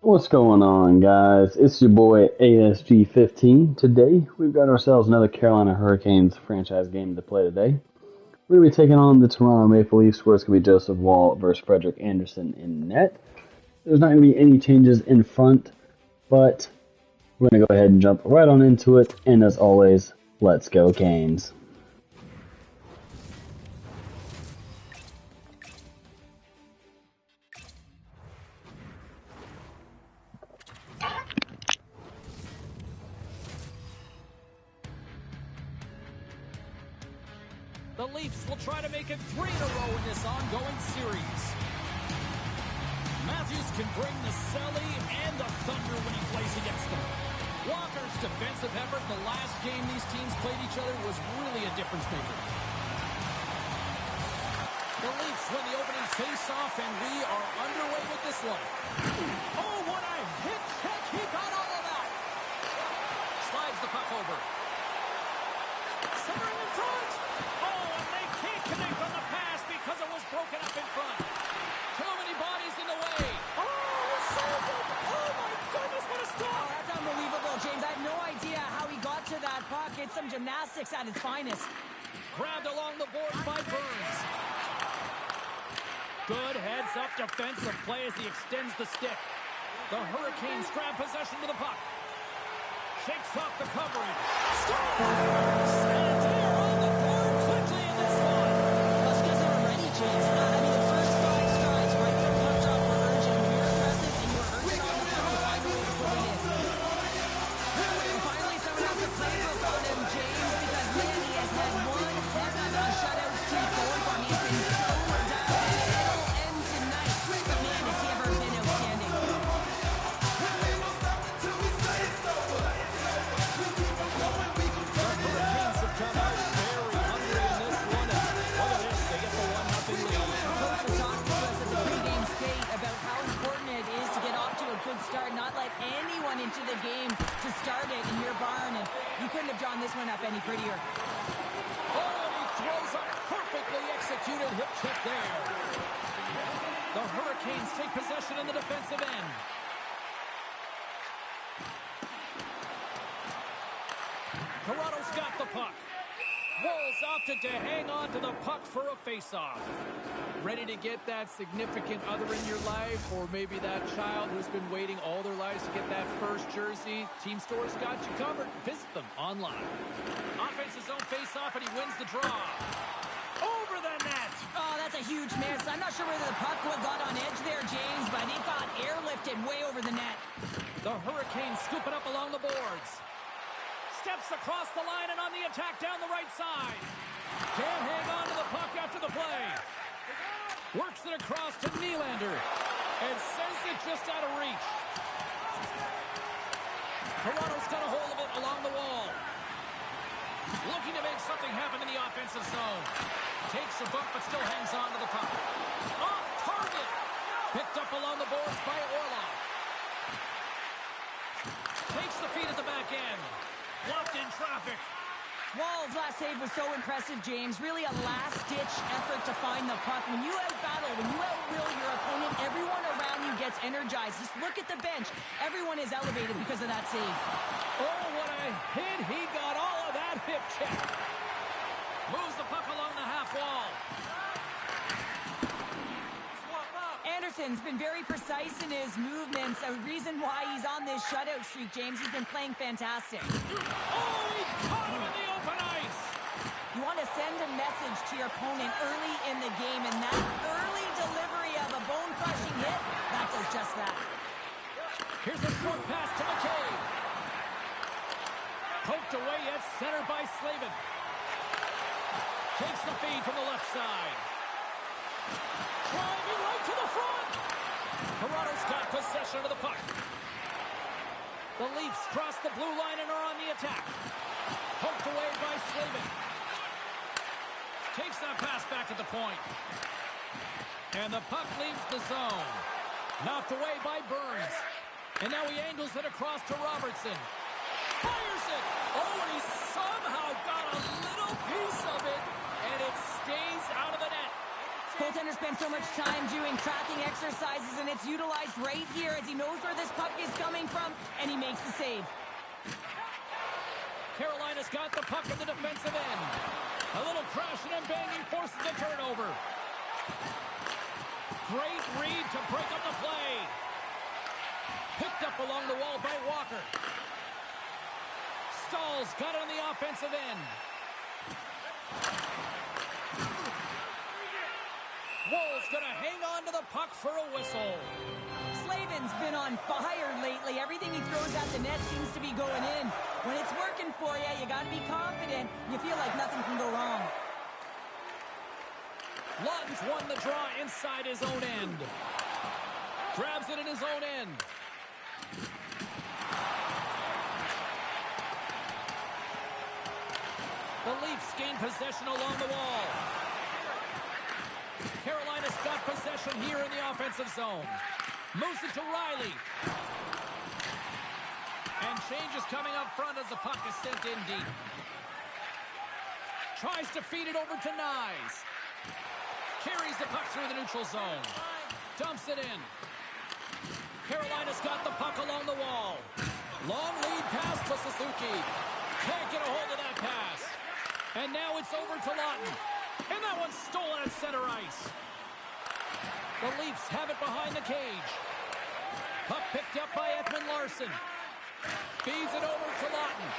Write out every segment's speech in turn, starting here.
What's going on, guys? It's your boy ASG15. Today, we've got ourselves another Carolina Hurricanes franchise game to play today. We're going to be taking on the Toronto Maple Leafs, where it's going to be Joseph Woll versus Frederik Andersen in net. There's not going to be any changes in front, but we're going to go ahead and jump right on into it. And as always, let's go Canes. The Leafs will try to make it 3 in a row in this ongoing series. Matthews can bring the Selly and the Thunder when he plays against them. Walker's defensive effort the last game these teams played each other was really a difference maker. The Leafs win the opening face-off, and we are underway with this one. Oh, what a hit check! He got all of that! Slides the puck over. Centering in front! Oh, and they can't connect on the pass because it was broken up in front. Too many bodies in the way. Oh, so good! Oh, my goodness, what a stop! Oh, that's unbelievable, James. I have no idea how he got to that puck. It's some gymnastics at its finest. Grabbed along the boards by Burns. Good heads-up defensive play as he extends the stick. The Hurricanes grab possession to the puck. Shakes off the covering. Scores! And they're on the board quickly in this one. Well, you guys are ready, James. I mean, the first 5 strides right from puck drop were urgent. We were aggressive, and you were urgent on the puck to find a way to put it in. And finally, someone has to play on him, James, because, man, he has had one heck of a shutout streak going for him. He's been so down, and it'll end tonight. But, man, has he ever been outstanding. Start, not let anyone into the game to start it in your barn, and you couldn't have drawn this one up any prettier. Oh, and he throws a perfectly executed hip check there. The Hurricanes take possession in the defensive end. Toronto's got the puck. Woll's opted to hang on to the puck for a face-off. Ready to get that significant other in your life, or maybe that child who's been waiting all their lives to get that first jersey? Team Store's got you covered. Visit them online. Offense's own face-off, and he wins the draw. Over the net! Oh, that's a huge miss. I'm not sure whether the puck would got on edge there, James, but it got airlifted way over the net. The Hurricanes scoop it up along the boards. Steps across the line and on the attack down the right side. Can't hang on to the puck after the play. Works it across to Nylander and sends it just out of reach. Toronto's got a hold of it along the wall. Looking to make something happen in the offensive zone. Takes a bump but still hangs on to the puck. Off target. Picked up along the boards by Orlov. Takes the feed at the back end. Blocked in traffic. Woll's last save was so impressive, James. Really a last-ditch effort to find the puck. When you out-battle, when you out-will your opponent, everyone around you gets energized. Just look at the bench. Everyone is elevated because of that save. Oh, what a hit. He got all of that hip check. Moves the puck along the half wall. Anderson's been very precise in his movements. A reason why he's on this shutout streak, James. He's been playing fantastic. Oh, he caught him in the open ice. You want to send a message to your opponent early in the game, and that early delivery of a bone-crushing hit, that does just that. Here's a short pass to McCabe. Poked away at center by Slavin. Takes the feed from the left side. Driving right to the front. Toronto's got possession of the puck. The Leafs cross the blue line and are on the attack. Poked away by Slavin. Takes that pass back at the point. And the puck leaves the zone. Knocked away by Burns. And now he angles it across to Robertson. Fires it. Oh, and he somehow got a little piece of it. And it stays out of the net. Goaltender spends so much time doing tracking exercises, and it's utilized right here as he knows where this puck is coming from, and he makes the save. Carolina's got the puck in the defensive end. A little crashing and banging forces the turnover. Great read to break up the play. Picked up along the wall by Walker. Stahl's got it on the offensive end. Woll's going to hang on to the puck for a whistle. Slavin's been on fire lately. Everything he throws at the net seems to be going in. When it's working for you, you got to be confident. You feel like nothing can go wrong. Lawton's won the draw inside his own end. Grabs it in his own end. The Leafs gain possession along the wall. Carolina's got possession here in the offensive zone. Moves it to Riley. And change is coming up front as the puck is sent in deep. Tries to feed it over to Nyes. Carries the puck through the neutral zone. Dumps it in. Carolina's got the puck along the wall. Long lead pass to Suzuki. Can't get a hold of that pass. And now it's over to Lawton. And that one's stolen at center ice. The Leafs have it behind the cage. Puck picked up by Edmund Larson. Feeds it over to Lawton.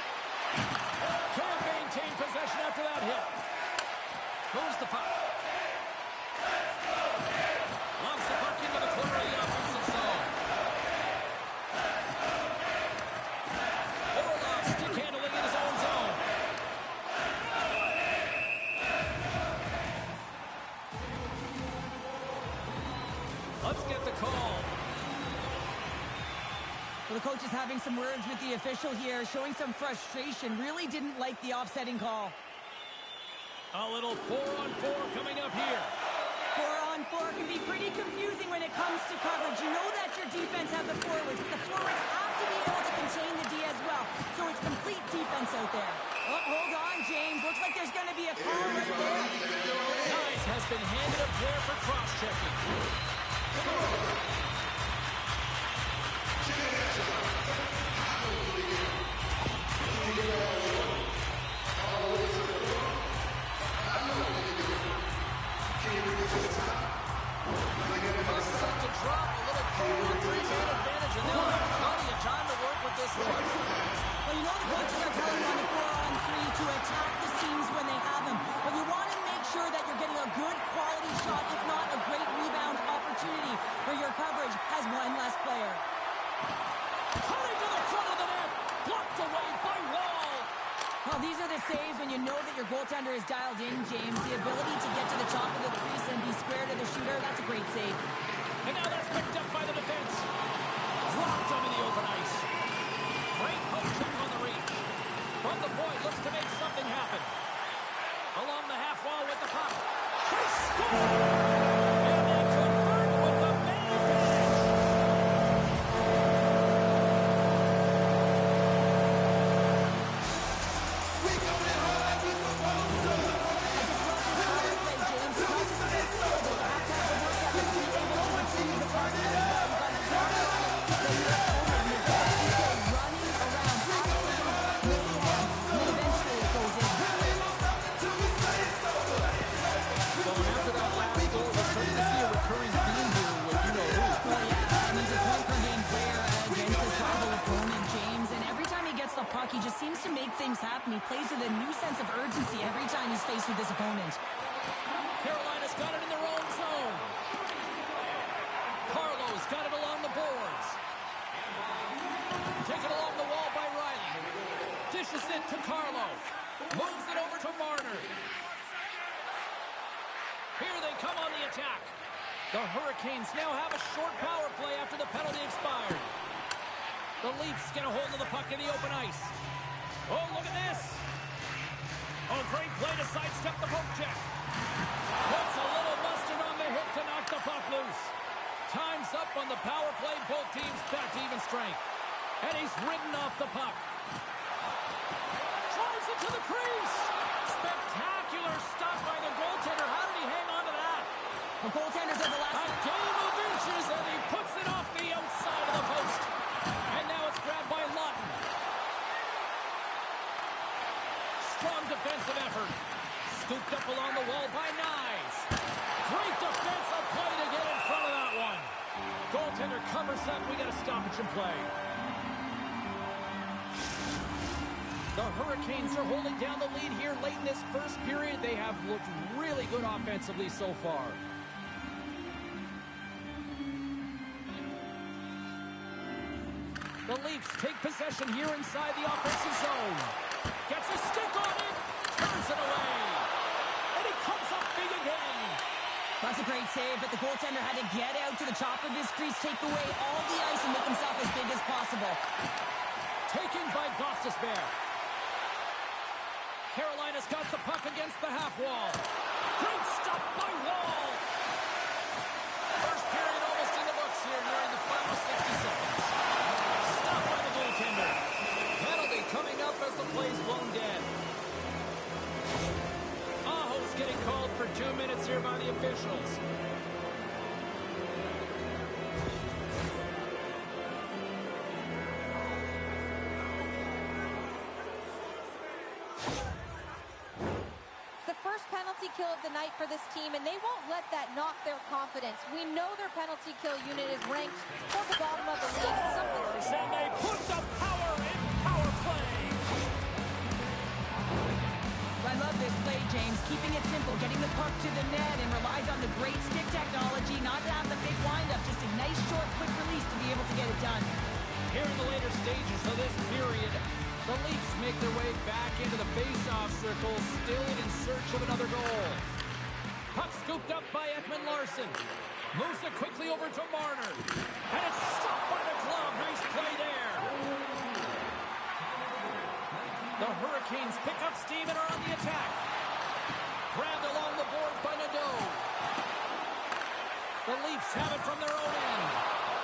Can't maintain possession after that hit. Moves the puck. Lobs the puck into the corner of the offensive zone. Orlov stick handling in his own zone. Let's get the call. Well, the coach is having some words with the official here, showing some frustration. Really didn't like the offsetting call. A little 4-on-4 coming up here. 4-on-4 can be pretty confusing when it comes to coverage. You know that your defense have the forwards, but the forwards have to be able to contain the D as well. So it's complete defense out there. Oh, hold on, James. Looks like there's going to be a call right there. Nyes has been handed a pair for cross-checking. Set to drop, a little 4-on-3 advantage, and they'll have plenty of time to work with this one. Well, you know the coaches are telling you on the 4-on-3 to attack the seams when they have them. But you want to make sure that you're getting a good quality shot, if not a great rebound opportunity, where your coverage has one less player. Cutting to the front of the net, blocked away by Wall. Well, these are the saves when you know that your goaltender is dialed in, James. The ability to get to the top of the crease and be square to the shooter, that's a great save. And now that's picked up by the defense. Dropped onto the open ice. Great poke check on the reach. From the point, looks to make something happen. Along the half wall with the puck. They score! And they convert with the man advantage. I just love this power play, James. It's not just about skill, but you have to have the work ethic to be able to retrieve the puck as well. You've got to block it out, then you're over, and you've got to keep it running around, absolute mayhem, and then eventually it goes in. So after that last goal, we're starting to see a recurring theme here with you-know-who. Well, yeah, and he's a point-per-game player against his rival opponent, James, and every time he gets the puck, he just seems to make things happen. He plays with a new sense of urgency every time he's faced with his opponent. Carolina's got it in their own zone. Carlo's got it along the boards. Taken along the wall by Riley. Dishes it to Carlo. Moves it over to Marner. Here they come on the attack. The Hurricanes now have a short power play after the penalty expired. The Leafs get a hold of the puck in the open ice. Oh, look at this. Oh, great play to sidestep the poke check. Puts a little mustard on the hit to knock the puck loose. Time's up on the power play. Both teams back to even strength. And he's ridden off the puck. Drives it to the crease. Spectacular stop by the goaltender. How did he hang on to that? The goaltender's at the last. A game of inches, and he puts it off the outside of the post. And now it's grabbed by Lawton. Strong defensive effort. Scooped up along the wall by Nyes. Great defensive play to get in front of that one. Goaltender covers up. We got a stoppage in play. The Hurricanes are holding down the lead here late in this first period. They have looked really good offensively so far. The Leafs take possession here inside the offensive zone. Gets a stick on it. Turns it away. And he comes up big again. That's a great save, but the goaltender had to get out to the top of his crease, take away all the ice, and make himself as big as possible. Taken by Gostisbehere. Carolina's got the puck against the half wall. Great stop by Wall. First period almost in the books here during the final 60 seconds. Stopped by the goaltender. Penalty coming up as the play's blown dead. Aho's getting called for 2 minutes here by the officials. Penalty kill of the night for this team, and they won't let that knock their confidence. We know their penalty kill unit is ranked toward the bottom of the league. And they put the power in power play. I love this play, James. Keeping it simple, getting the puck to the net, and relies on the great stick technology, not to have the big windup, just a nice, short, quick release to be able to get it done. Here in the later stages of this period, the Leafs make their way back into the face-off circle, still in search of another goal. Puck scooped up by Ekman-Larsson. Moves it quickly over to Marner. And it's stopped by the glove. Nice play there. The Hurricanes pick up steam and are on the attack. Grabbed along the boards by Nadeau. The Leafs have it from their own end.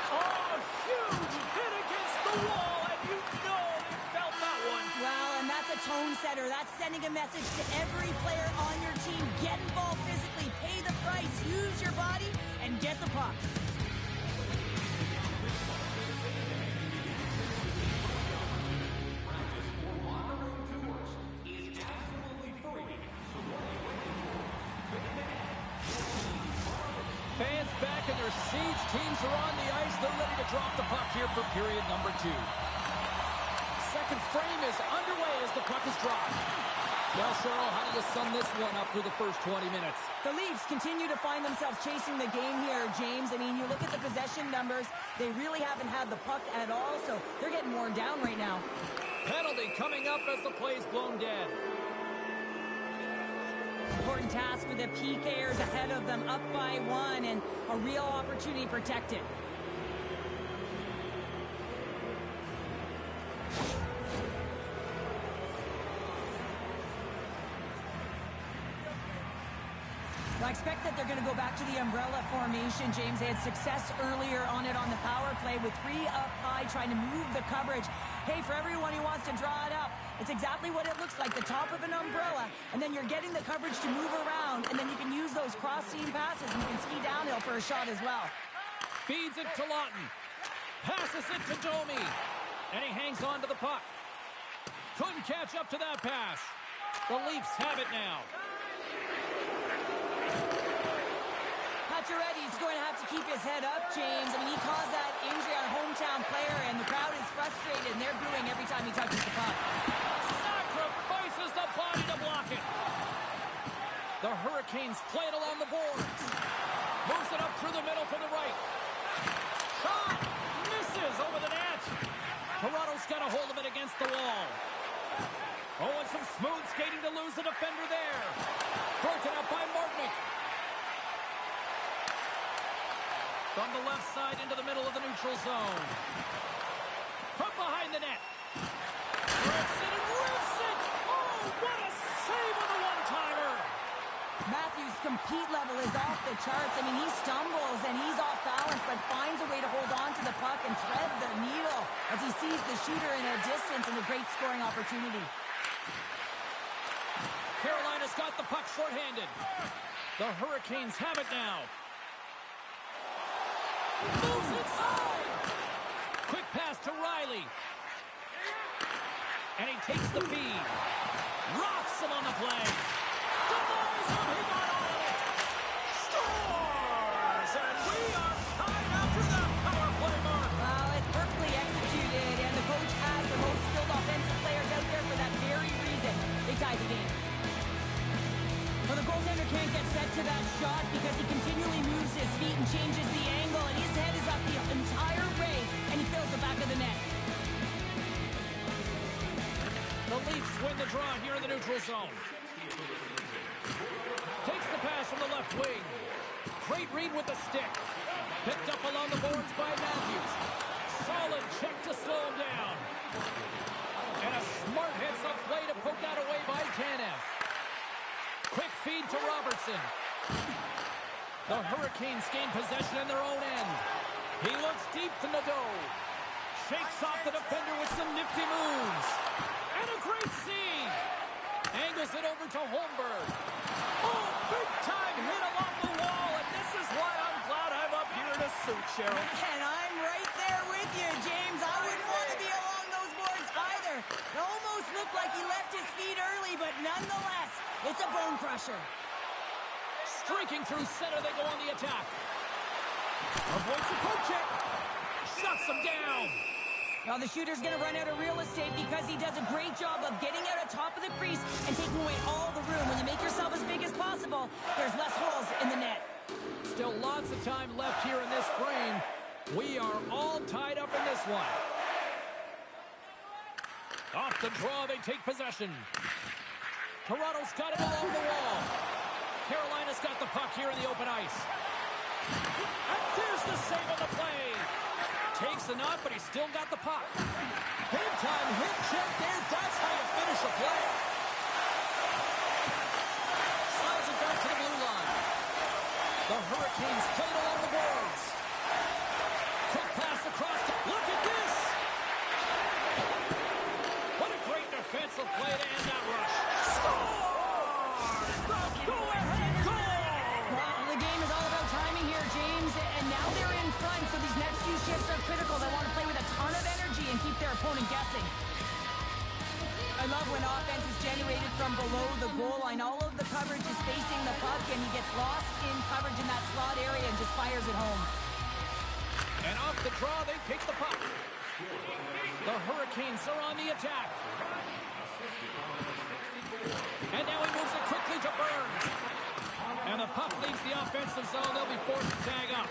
Oh, huge hit against the wall, and you know they felt that one. Well, and that's a tone setter. That's sending a message to every player on your team. Get involved physically, pay the price, use your body, and get the puck. Fans back in their seats. Teams are on the ice. They're ready to drop the puck here for period number 2. Second frame is underway as the puck is dropped. Well, Cheryl, how do you sum this one up through the first 20 minutes? The Leafs continue to find themselves chasing the game here, James. I mean, you look at the possession numbers. They really haven't had the puck at all, so they're getting worn down right now. Penalty coming up as the play's blown dead. Important task for the PKers ahead of them, up by 1, and a real opportunity protected. I expect that they're going to go back to the umbrella formation, James. They had success earlier on it on the power play with 3 up high trying to move the coverage. Hey, for everyone who wants to draw it up, it's exactly what it looks like, the top of an umbrella, and then you're getting the coverage to move around, and then you can use those cross-seam passes, and you can ski downhill for a shot as well. Feeds it to Lawton. Passes it to Domi. And he hangs on to the puck. Couldn't catch up to that pass. The Leafs have it now. Pacioretty's going to have to keep his head up, James. I mean, he caused that injury on a hometown player, and the crowd is frustrated, and they're booing every time he touches the puck. Sacrifices the body to block it. The Hurricanes play it along the boards. Moves it up through the middle to the right. Shot! Misses over the net. Toronto's got a hold of it against the wall. Oh, and some smooth skating to lose the defender there. Broken up by Martinick. From the left side into the middle of the neutral zone. From behind the net. Rips it and rips it! Oh, what a save on the one-timer! Matthews' compete level is off the charts. I mean, he stumbles and he's off balance, but finds a way to hold on to the puck and thread the needle as he sees the shooter in a distance and a great scoring opportunity. Carolina's got the puck shorthanded. The Hurricanes have it now. Moves inside. Quick pass to Riley. And he takes the feed. Rocks him on the play. Denies him. He got all of it. Scores! And we are tied after that power play mark. Well, it's perfectly executed, and the coach has the most skilled offensive players out there for that very reason. They tied the game. Well, the goaltender can't get set to that shot because he continually moves his feet and changes the angle, and his head is up the entire way, and he fills the back of the net. The Leafs win the draw here in the neutral zone. Takes the pass from the left wing. Great read with the stick. Picked up along the boards by Matthews. Solid check to slow him down. And a smart heads-up play to poke that away by Tanev. Quick feed to Robertson. The Hurricanes gain possession in their own end. He looks deep to Nadeau. Shakes off the defender with some nifty moves. And a great save. Angles it over to Holmberg. Oh, big-time hit along the wall. And this is why I'm glad I'm up here in a suit, Cheryl. And I'm right there with you, James. I wouldn't want to be along those boards either. It almost looked like he left his feet early, but nonetheless, it's a bone crusher. Streaking through center, they go on the attack. Avoids the poke check. Shuts him down. Well, the shooter's going to run out of real estate because he does a great job of getting out on top of the crease and taking away all the room. When you make yourself as big as possible, there's less holes in the net. Still lots of time left here in this frame. We are all tied up in this one. Off the draw, they take possession. Toronto's got it along the wall. Carolina's got the puck here in the open ice. And there's the save on the play. Takes the knot, but he's still got the puck. Big-time hit check there. That's how you finish a play. Slides it back to the blue line. The Hurricanes played along the boards. Quick pass across. Look at this. What a great defensive play to end that rush. Scores! The go-ahead goal! Well, the game is all about timing here, James, and now they're in front, so these next few shifts are critical. They want to play with a ton of energy and keep their opponent guessing. I love when offense is generated from below the goal line. All of the coverage is facing the puck, and he gets lost in coverage in that slot area and just fires it home. And off the draw, they take the puck. The Hurricanes are on the attack. And now he moves it quickly to Burns. And the puck leaves the offensive zone. They'll be forced to tag up.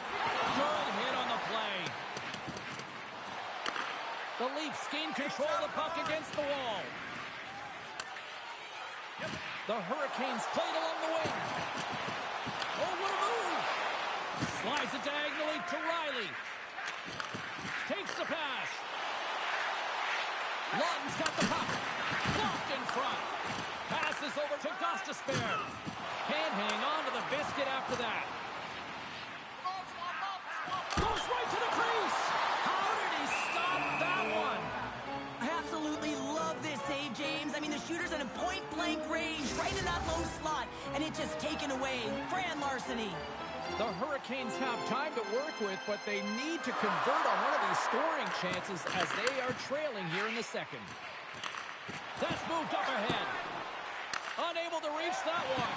Good hit on the play. The Leafs gain control of the puck against the wall. The Hurricanes played along the wing. Oh, what a move! Slides it diagonally to Riley. Takes the pass. Lawton's got the puck. Blocked in front. Passes over to Gostisbehere. Can't hang on to the biscuit after that. Goes right to the crease. How did he stop that one? I absolutely love this save, James. I mean, the shooter's in a point-blank range, right in that low slot, and it's just taken away. Grand larceny. The Hurricanes have time to work with, but they need to convert on one of these scoring chances as they are trailing here in the second. That's moved up ahead. Unable to reach that one.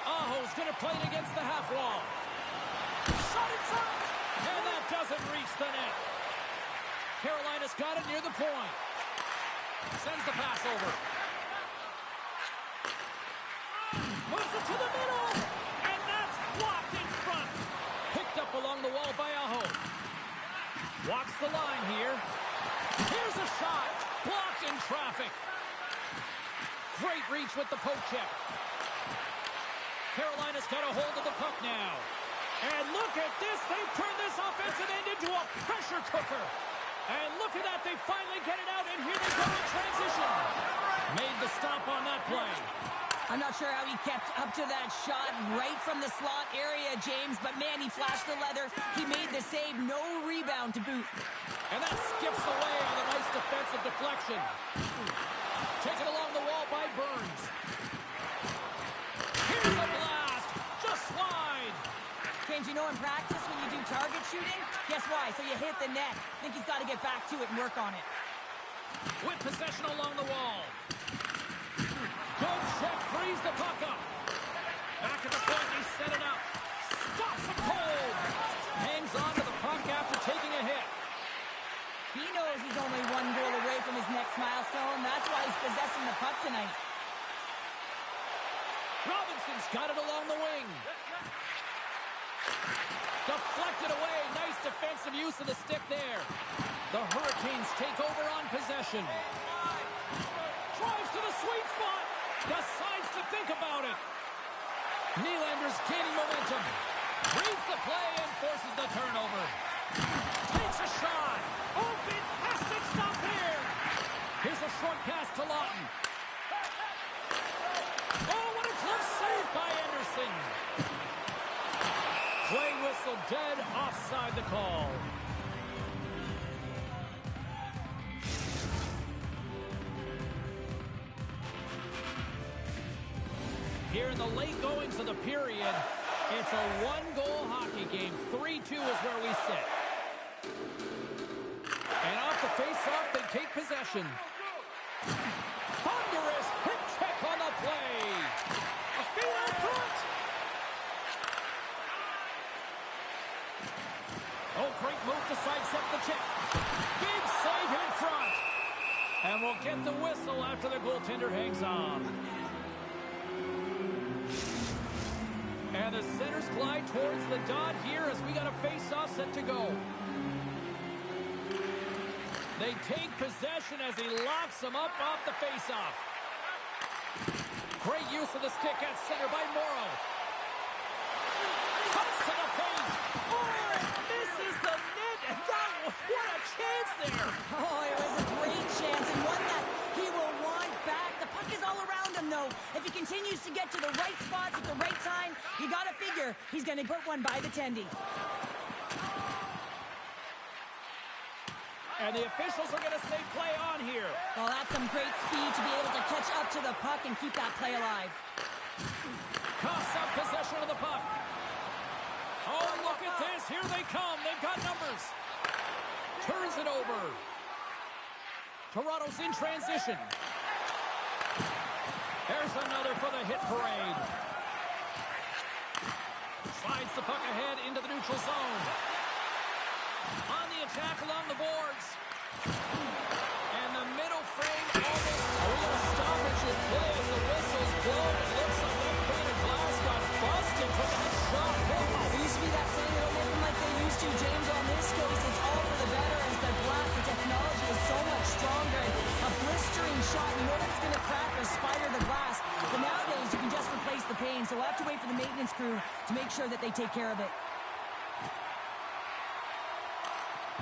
Aho's going to play it against the half wall. Shot inside, and that doesn't reach the net. Carolina's got it near the point. Sends the pass over. Moves it to the middle, and that's blocked in front. Picked up along the wall by Aho. Walks the line here. Here's a shot, blocked in traffic. Great reach with the poke check. Carolina's got a hold of the puck now. And look at this. They've turned this offensive end into a pressure cooker. And look at that. They finally get it out, and here they go in transition. Made the stop on that play. I'm not sure how he kept up to that shot right from the slot area, James, but man, he flashed the leather. He made the save. No rebound to boot. And that skips away on a nice defensive deflection. Taken along the wall by Burns. Here's a blast. Just slide. James, you know in practice when you do target shooting? Guess why? So you hit the net. Think he's got to get back to it and work on it. With possession along the wall. Good check, frees the puck up. Back at the point, he set it up. Stops it cold. Hangs on to the puck after taking a hit. He knows he's only one goal away from his next milestone. That's why he's possessing the puck tonight. Robinson's got it along the wing. Deflected away. Nice defensive use of the stick there. The Hurricanes take over on possession. Drives to the sweet spot. Decides to think about it. Nylander's gaining momentum. Reads the play and forces the turnover. Takes a shot. Oh, fantastic stop here. Here's a short pass to Lawton. Oh, what a close save by Anderson. Play whistle dead, offside the call. Here in the late goings of the period, it's a one-goal hockey game. 3-2 is where we sit. And off the face-off, they take possession. Thunderous hip check on the play. A feet out front. Oh, great move to sidestep the check. Big save in front. And we'll get the whistle after the goaltender hangs on. And the centers glide towards the dot here as we got a face-off set to go. They take possession as he locks them up off the face-off. Great use of the stick at center by Morrow. Cuts to the paint. Oh, misses the net. And what a chance there. Oh, it was a great chance and one that he will want back. The puck is all around him, though. If he continues to get to the right spots at the right time, you got to figure he's going to put one by the tendy. And the officials are going to say play on here. Well, that's some great speed to be able to catch up to the puck and keep that play alive. Coughs up possession of the puck. Oh, look at this. Here they come. They've got numbers. Turns it over. Toronto's in transition. There's another for the hit parade. Slides the puck ahead into the neutral zone. On the attack along the boards. And the middle frame almost a little stoppage in play as the whistle's blown. It looks like that pane of glass got busted from that shot. It used to be that saying, it'll make them like they used to. James, on this case, it's all for the better as the glass, the technology is so much stronger. A blistering shot, you know that it's going to crack or spider the glass. But nowadays, you can just replace the pane. So we'll have to wait for the maintenance crew to make sure that they take care of it.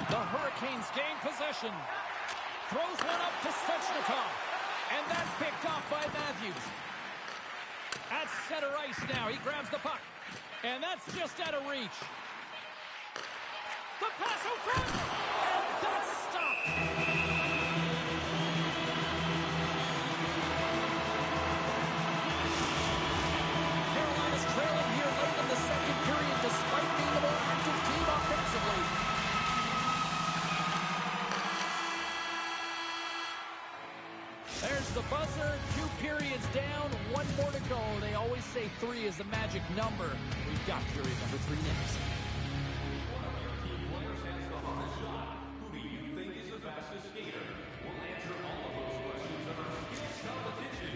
The Hurricanes gain possession. Throws one up to Svechnikov. And that's picked off by Matthews. At center ice now. He grabs the puck. And that's just out of reach. The pass out front. And that's stopped. Carolina's trailing here late in the second period despite being the more active team offensively. There's the buzzer. 2 periods down. 1 more to go. They always say 3 is the magic number. We've got period number 3 next. Who do you think is the fastest skater? We'll answer all of those questions in our skills competition.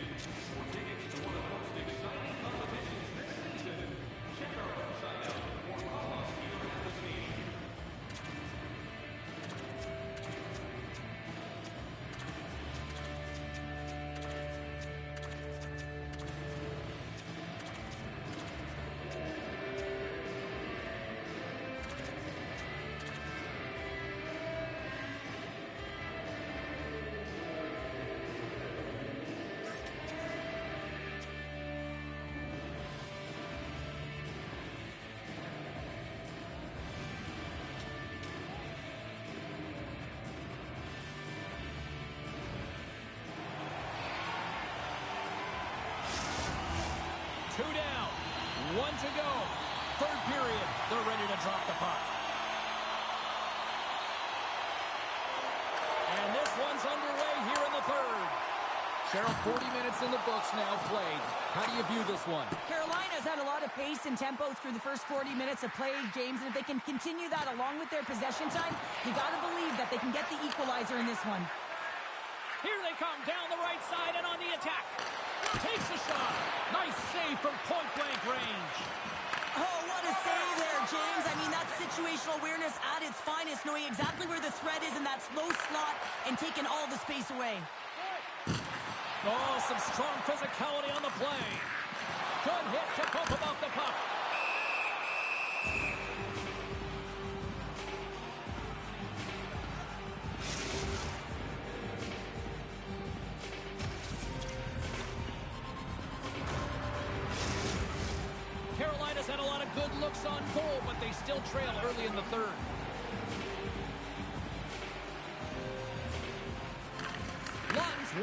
For tickets to one of the most exciting competitions next season, check our website out or call us here at the stadium. Two down. 1 to go. Third period. They're ready to drop the puck. Cheryl, 40 minutes in the books now played. How do you view this one? Carolina's had a lot of pace and tempo through the first 40 minutes of play, James, and if they can continue that along with their possession time, you got to believe that they can get the equalizer in this one. Here they come down the right side and on the attack. Takes a shot. Nice save from point-blank range. Oh, what a save there, James. I mean, that's situational awareness at its finest, knowing exactly where the threat is in that slow slot and taking all the space away. Oh, some strong physicality on the play. Good hit to bump about the puck. Carolina's had a lot of good looks on goal, but they still trail early in the third.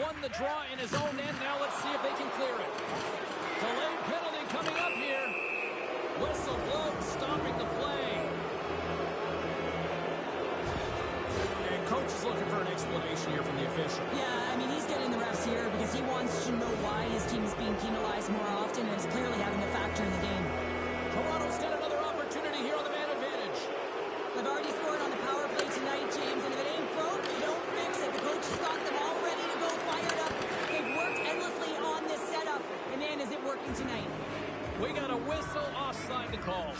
Won the draw in his own end. Now let's see if they can clear it. Delayed penalty coming up here. Whistle blown, stopping the play. And coach is looking for an explanation here from the official. Yeah, I mean, he's getting the refs here because he wants to know why his team is being penalized more often, and it's clearly having a factor in the game. Toronto's got another opportunity here on the man advantage. They've already scored on the power play tonight, James, and if it ain't broke, you don't fix it. The coach has got them all ready to go, fired up. They've worked endlessly on this setup, and man, is it working tonight. We got a whistle offside to call.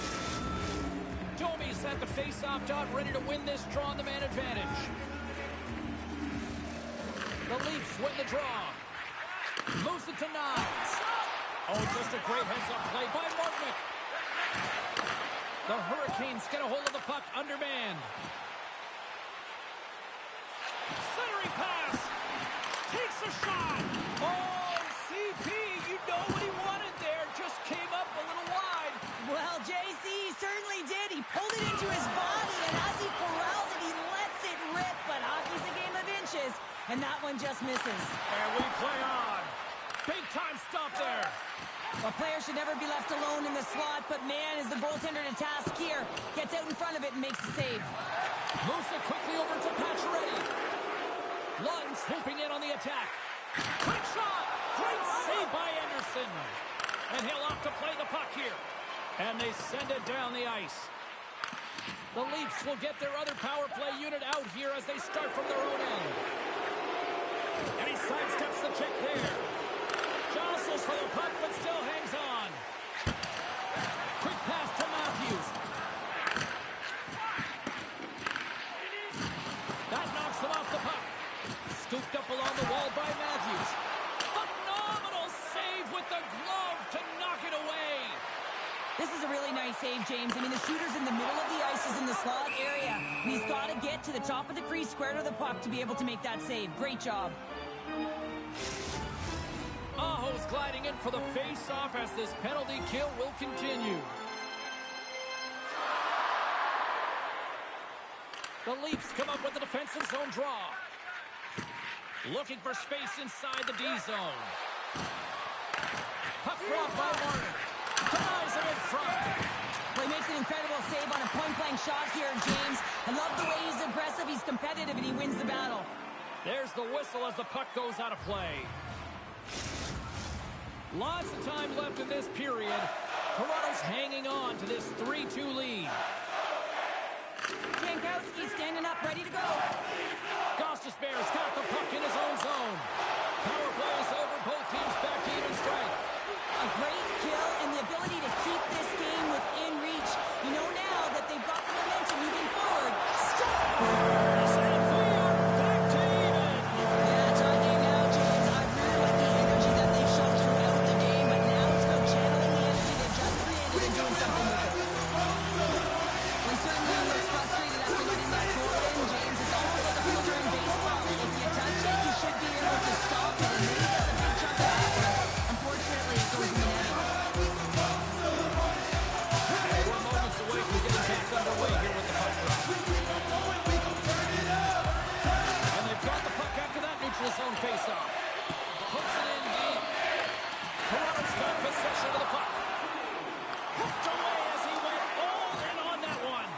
Domi's at the face-off dot, ready to win this draw on the man advantage. The Leafs win the draw. Moves it to Niles. Oh, just a great heads-up play by Martinick. The Hurricanes get a hold of the puck, undermanned. Centering pass. Takes a shot. Oh, CP, you know what he wanted there. Just came up a little wide. Well, JC certainly did. He pulled it into his body, and as he corrals it, he lets it rip. But hockey's a game of inches, and that one just misses. And we play on. Big time stop there. A player should never be left alone in the slot, but man, is the goaltender to task here. Gets out in front of it and makes the save. Moves it quickly over to Pacioretty. Lund's swooping in on the attack. Quick shot! Great save by Anderson. And he'll opt to play the puck here. And they send it down the ice. The Leafs will get their other power play unit out here as they start from their own end. And he sidesteps the check there. Jostles for the puck, but still hangs on. Quick pass to Matthews. That knocks them off the puck. Scooped up along the wall by Matthews. Phenomenal save with the glove to knock it away. This is a really nice save, James. I mean, the shooter's in the middle of the ice, is in the slot area. And he's got to get to the top of the crease, square to the puck to be able to make that save. Great job. Aho's gliding in for the face-off as this penalty kill will continue. The Leafs come up with a defensive zone draw. Looking for space inside the D zone. Puck dropped by Warner. Denies it in front. Well, he makes an incredible save on a point-blank shot here, James. I love the way he's aggressive, he's competitive, and he wins the battle. There's the whistle as the puck goes out of play. Lots of time left in this period. Toronto's hanging on to this 3-2 lead. Jankowski standing up, ready to go. Gostisbehere's got the puck in his own zone. Power play is over. Both teams back to even strength. A great kill and the ability to keep this game within reach. You know now that they've got the momentum moving forward. And we are back to even. Yeah, it's our game now, James. I really like the energy that they've shown throughout the game, but now it's about channeling the energy they've just created and doing something with it. We certainly looks frustrated after letting that goal in, James. It's almost like a filter in baseball. If you touch it, you should be able to stop it, and maybe that's a big chunk of that one. Unfortunately, it goes in the net. We're moments away from getting back underway here with the puck drop. And they've got the puck after that neutral zone faceoff. Hooks it in deep. Toronto's got possession of the puck. Hooked away as he went all in on that one.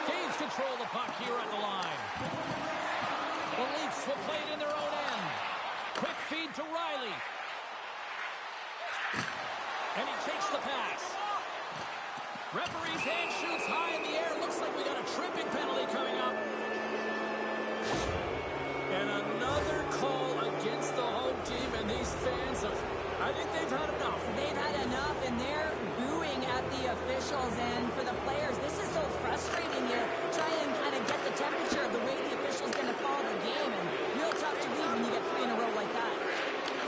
Canes control the puck here at the line. The Leafs will play it in their own end. Quick feed to Riley. And he takes the pass. Referee's hand shoots high in the air. Looks like we got a tripping penalty coming up. And another call against the home team, and these fans I think they've had enough. They've had enough, and they're booing at the officials. And for the players, this is so frustrating. You try and kind of get the temperature of the way the official's going to call the game, and real tough to read when you get 3 in a row like that.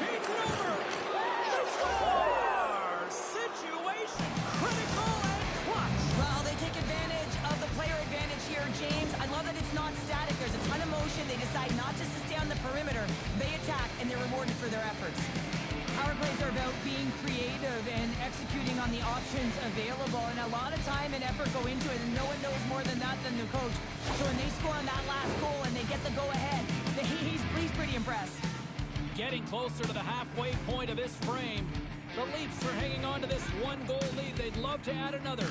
Feeds it over. They score! Situation critical and clutch. Well, they take advantage of the player advantage here, James. I love that it's not static. There's a ton of motion. They decide not just to stay on the perimeter. They attack, and they're rewarded for their efforts. Power plays are about being creative and executing on the options available, and a lot of time and effort go into it, and no one knows more than that than the coach. So when they score on that last goal and they get the go-ahead, he's pretty impressed. Getting closer to the halfway point of this frame. The Leafs are hanging on to this 1-goal lead. They'd love to add another.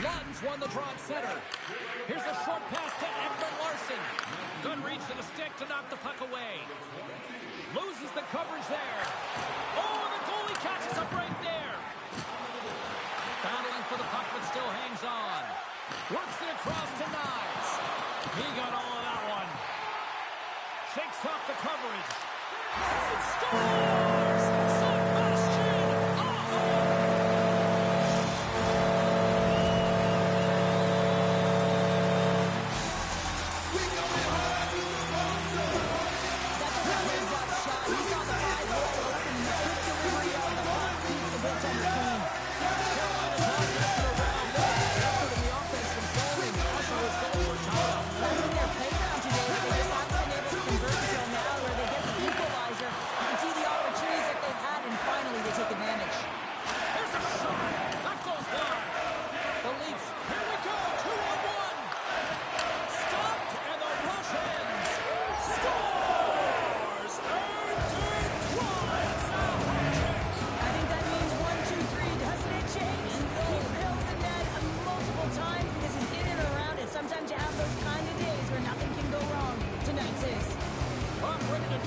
Lawton's won the draw at center. Here's a short pass to Ekman Larson. Good reach to the stick to knock the puck away. Loses the coverage there. Oh, the goalie catches up right there. Battling for the puck, but still hangs on. Works it across to Knives. He got all of that one. Shakes off the coverage. It scores! Sebastian Aho!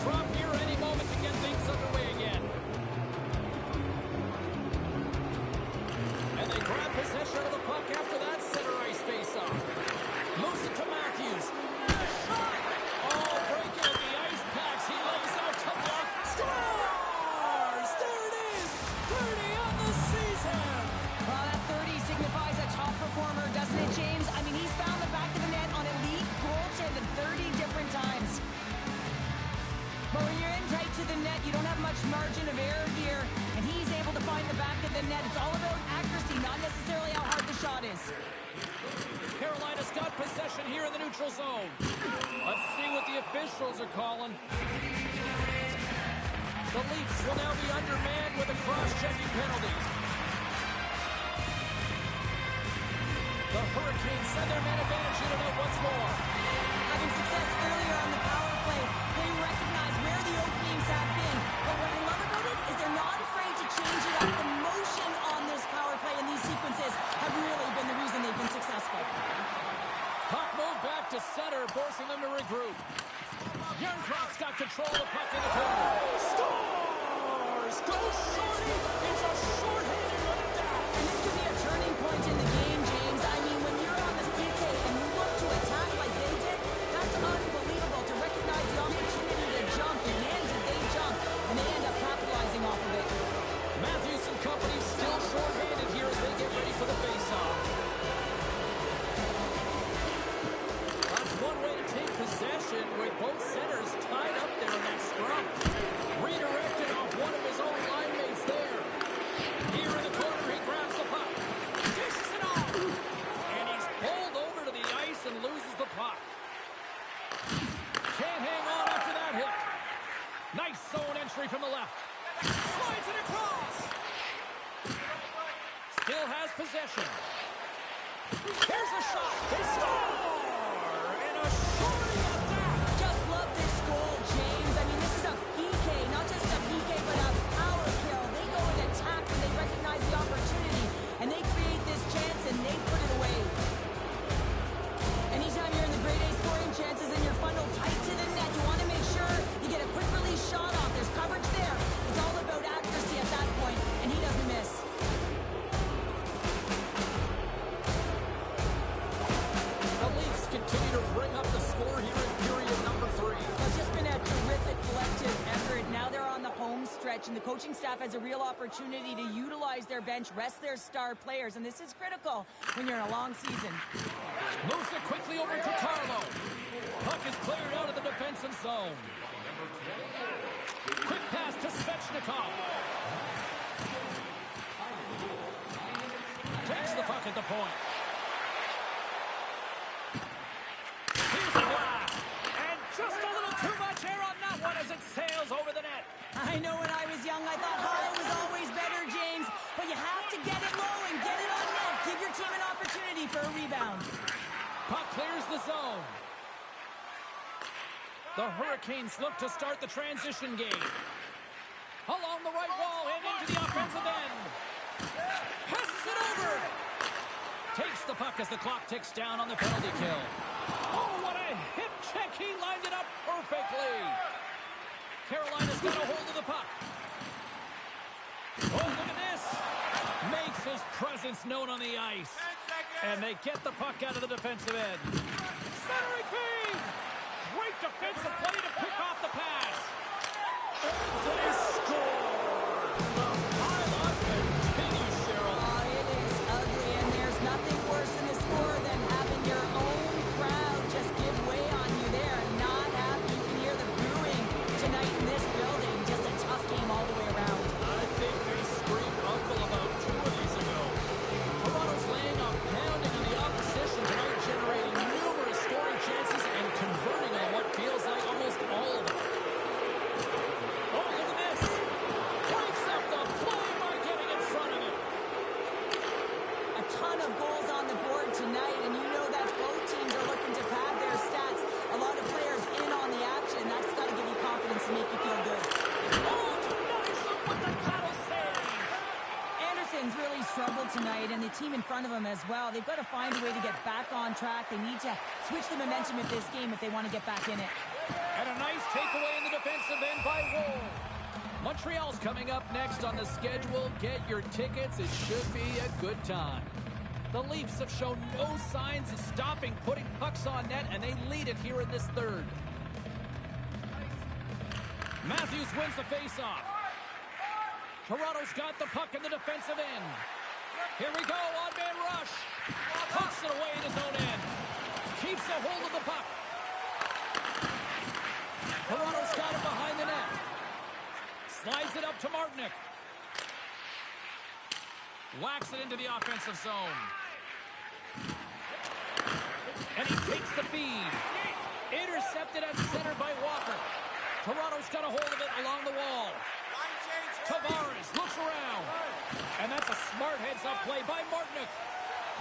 Drop here any moment to get things underway again. And they grab possession of the puck after that center ice face-off. Moves it to Matthews. Shot! Oh, breaking at the ice packs. He lays out to block. Scores! There it is! 30 on the season! Well, that 30 signifies a top performer, doesn't it, James? I mean, he's found the back of the net on elite goaltending 30 different times. But when you're in tight to the net, you don't have much margin of error here, and he's able to find the back of the net. It's all about accuracy, not necessarily how hard the shot is. Carolina's got possession here in the neutral zone. Let's see what the officials are calling. The Leafs will now be undermanned with a cross-checking penalty. The Hurricanes send their man advantage unit out once more. Having success earlier on the power play, they recognize where the openings have been. But what I love about it is they're not afraid to change it up. The motion on this power play and these sequences have really been the reason they've been successful. Puck moved back to center, forcing them to regroup. Yernkrop's got control of the puck in the corner. Scores! Goes Shorty! It's a shorthanded on that! And this could be a turning point in the game, James. I mean, when you're on the PK and you look to attack like they did, that's unbelievable to recognize the opportunity to jump. And man, did they jump, and they end up capitalizing off of it. Matthews and company still shorthanded here as they get ready for the face-off. That's one way to take possession with both centers tied up there in that scrum. Redirected off one of his own line mates there. Here in the corner, he grabs the puck. Dishes it off. And he's pulled over to the ice and loses the puck. Can't hang on after that hit. Nice zone entry from the left. Slides it across. Still has possession. Here's a shot. They score! And a shorty at that. Just love this goal, James. I mean, this is a PK, not just a PK, but a power kill. They go and attack when they recognize the opportunity, and they create this chance, and they put it away. Anytime you're in the grade A scoring chances and you're funneled tight to the net, you want to make sure you get a quick release shot off. stretch, and the coaching staff has a real opportunity to utilize their bench, rest their star players, and this is critical when you're in a long season. Moves it quickly over to Carlo. Puck is cleared out of the defensive zone. Quick pass to Svechnikov. Takes the puck at the point. Here's a blast. And just a little too much air on that one as it sails over the net. I know when I was young, I thought high was always better, James, but you have to get it low and get it on net. Give your team an opportunity for a rebound. Puck clears the zone. The Hurricanes look to start the transition game. Along the right wall and into the offensive end. Passes it over. Takes the puck as the clock ticks down on the penalty kill. Oh, what a hip check. He lined it up perfectly. Carolina's got a hold of the puck. Oh, look at this. Makes his presence known on the ice. And they get the puck out of the defensive end. Centering feed. Great defensive play to pick off the pass. They score. The pile-up continues, Cheryl. Oh, it is ugly, and there's nothing worse in the score than having your own crowd just give way on you there and not have, you can hear the booing tonight in this building. Just a tough game all the way around. I think they screamed uncle about 2 of these ago. Toronto's laying a pounding on the opposition tonight, generating numerous scoring chances and converting on what feels like almost all of them. Oh, look at this. Breaks up the play by getting in front of it. A ton of goals on the board tonight, and you know that both teams are looking to pad their stats. A lot of players in on the action. That's got to give you confidence and make you feel good. Oh, denies him with the paddle save. Anderson's really struggled tonight, and the team in front of him as well. They've got to find a way to get back on track. They need to switch the momentum of this game if they want to get back in it. And a nice takeaway in the defensive end by Woll. Montreal's coming up next on the schedule. Get your tickets. It should be a good time. The Leafs have shown no signs of stopping putting pucks on net, and they lead it here in this third. Matthews wins the faceoff. Toronto's got the puck in the defensive end. Here we go, on-man rush. Pucks it away in his own end. Keeps a hold of the puck. Toronto's got it behind the net. Slides it up to Martinick. Whacks it into the offensive zone. And he takes the feed. Intercepted at center by Walker. Toronto's got a hold of it along the wall. Tavares looks around. And that's a smart heads-up play by Martinick.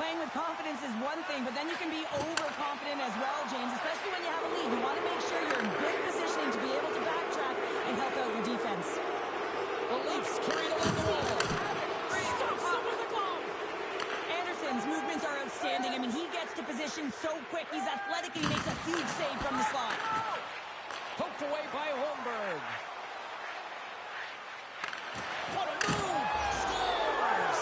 Playing with confidence is one thing, but then you can be overconfident as well, James, especially when you have a lead. You want to make sure you're in good positioning to be able to backtrack and help out your defense. The Leafs carried along the wall. Stops him with a glove. Anderson's movements are outstanding. I mean, he gets to position so quick. He's athletic and he makes a huge save from the slot. Poked away by Holmberg. What a move! Scores!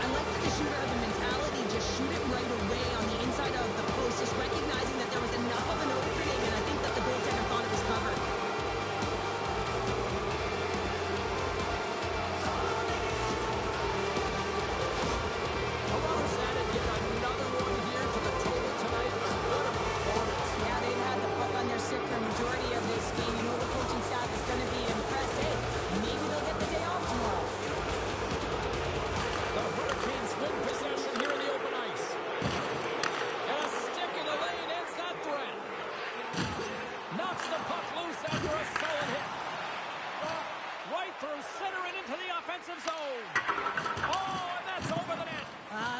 I like that the shooter has a mentality, just shoot it right away on the inside of the post, just recognizing that there was enough of an opening, and I think that the goaltender thought it was covered. Toronto's added yet another one here to the total tonight. What a performance. Yeah, they've had the puck on their stick for a majority of this game. You know the coaching staff is going to be impressed. Hey, maybe they'll get the day off tomorrow. The Hurricanes win possession here in the open ice. And a stick in the lane ends that threat. Knocks the puck loose after a solid hit. Right through center and into the offensive zone. Oh, and that's over the net.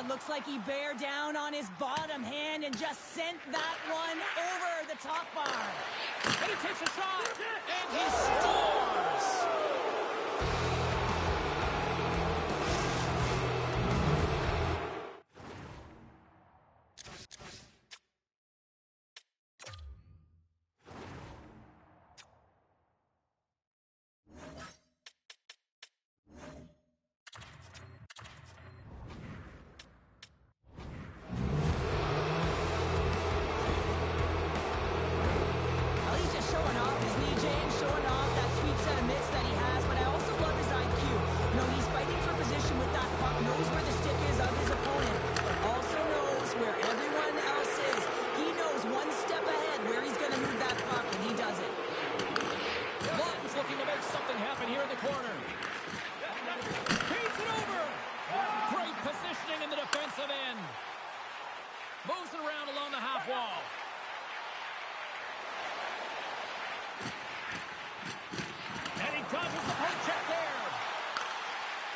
Looks like he bare down on his bottom hand and just sent that one over the top bar. And he takes a shot. And he scores.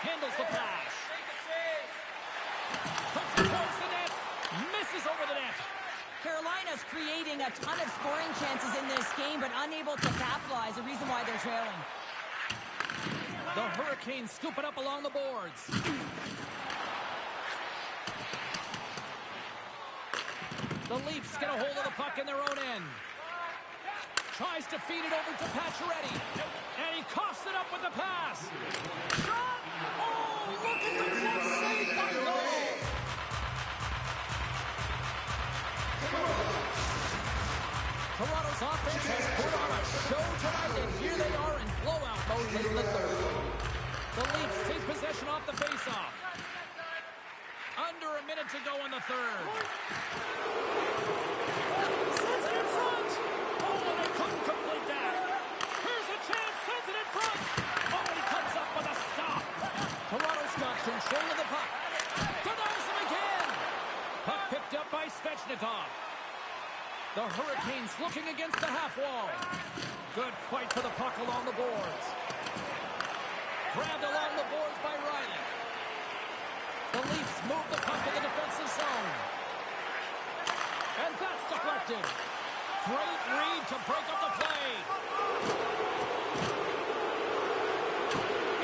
Handles the pass. Puts it towards the net. Misses over the net. Carolina's creating a ton of scoring chances in this game, but unable to capitalize, the reason why they're trailing. The Hurricanes scoop it up along the boards. The Leafs get a hold of the puck in their own end. Tries to feed it over to Pacioretty. And he coughs it up with the pass. Shot! Oh, look at the glove save by goal! Toronto's offense has put on a show tonight, and here they are in blowout mode late in the third. The Leafs take possession off the faceoff. Under a minute to go in the third. Sends it in front. Oh, and they couldn't complete that. Here's a chance. Sends it in front. Oh, he comes up with a stop. Toronto's got control of the puck. Denies him again. Puck picked up by Svechnikov. The Hurricanes looking against the half wall. Good fight for the puck along the boards. Grabbed along the boards by Riley. The Leafs move the puck in the defensive zone. And that's deflected. Great read to break up the play.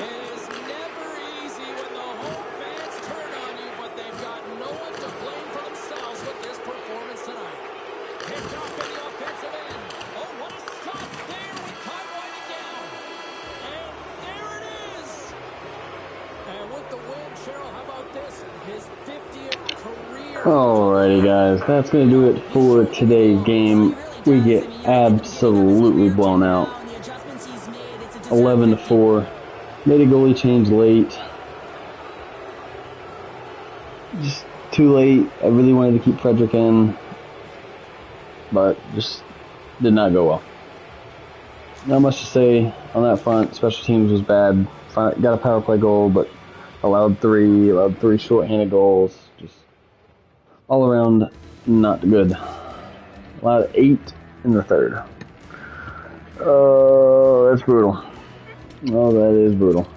It is never easy when the home fans turn on you, but they've got no one to blame for themselves with this performance tonight. Picked off in the offensive end. Oh, what a stop there with time winding down. And there it is. And with the win, Cheryl, how about this? His 50th career. Alrighty, guys, that's going to do it for today's game. We get absolutely blown out. 11-4. Made a goalie change late. Just too late. I really wanted to keep Frederick in, but just did not go well. Not much to say on that front. Special teams was bad. Got a power play goal, but allowed three shorthanded goals. Just all around not good. Allowed 8 in the third. Oh, that's brutal. Oh, that is brutal.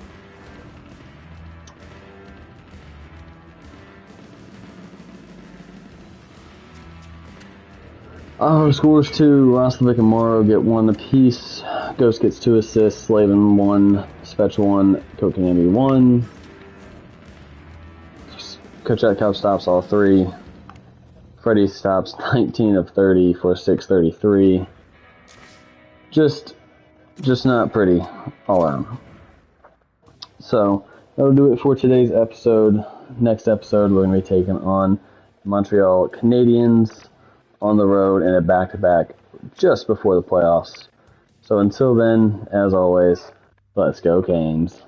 Scores 2. Roslovic and Morrow get 1 apiece. Ghost gets 2 assists. Slavin 1. Special 1. Kotkaniemi 1. Kochetkov stops all 3. Freddie stops 19 of 30 for 633. Just not pretty all around. So that'll do it for today's episode. Next episode, we're going to be taking on Montreal Canadiens on the road in a back-to-back just before the playoffs. So until then, as always, let's go Canes.